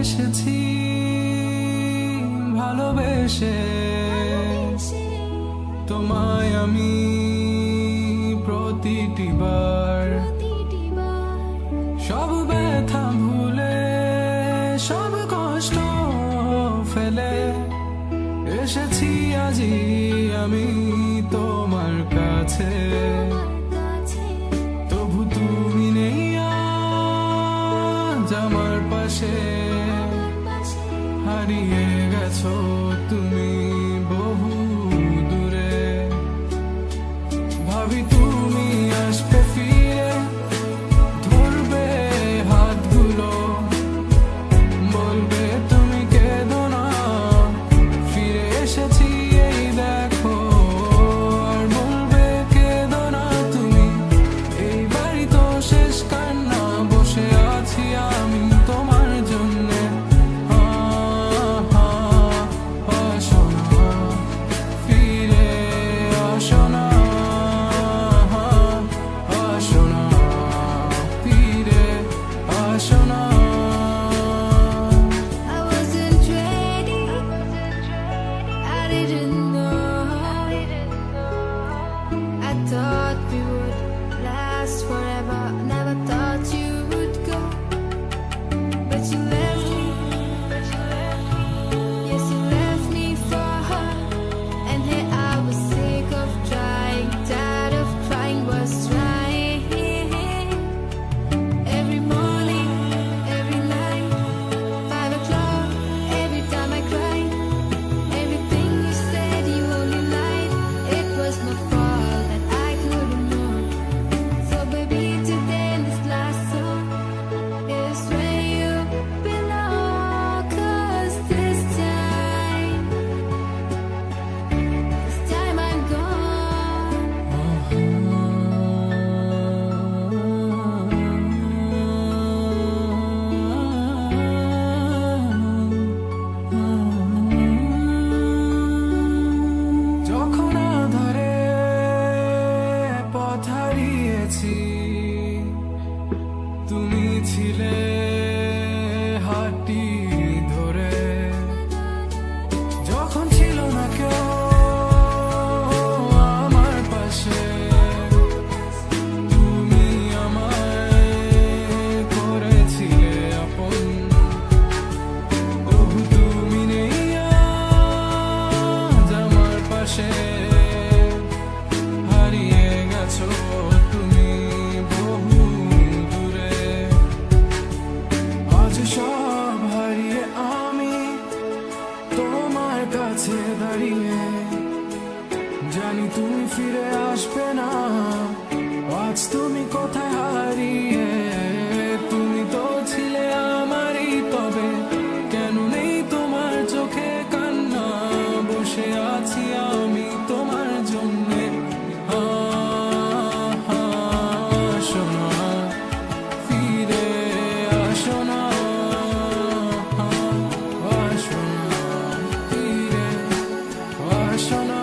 এসেছি ভালোবেসে তোমায় আমি প্রতিটি বার সব ব্যথা ভুলে সব কষ্ট ফেলে এসেছি আজি আমি তোমার কাছে তবু তুমি নেই আজ আমার পাশে হারিয়ে গেছো তুমি বহু দূরে ভাবি তুমি আসবে ফিরে ধরবে হাতগুলো বলবে তুমি কেঁদো না ফিরে এসেছি এই দেখো আর বলবে কেঁদো না তুমি এই বাড়ি তো শেষ কান্না বসে আছি আমি তোমার জন্যে Thought we would last forever. Never thought you would go, but you left me. Yes, you left me for her. And here I was sick of trying, tired of crying, was trying. Every morning, every night, 5 o'clock, every time I cried. Everything you said, you only lied. It was my fault. তুমি ছিলে হাতটি ধরে যখন ছিল না কেউ আমার পাশে তুমি আমায় করেছিলে আপন ওহ তুমি নেই আজ আমার পাশে হারিয়ে গেছো তুমি বহু সব হারিয়ে আমি তোমার কাছে দাঁড়িয়ে জানি তুমি ফিরে আসবে না আজ তুমি কোথায় হারিয়ে তুমি তো ছিলে আমারই তবে কেন নেই তোমার চোখে কান্না বসে আছি আমি তোমার জন্যে Shona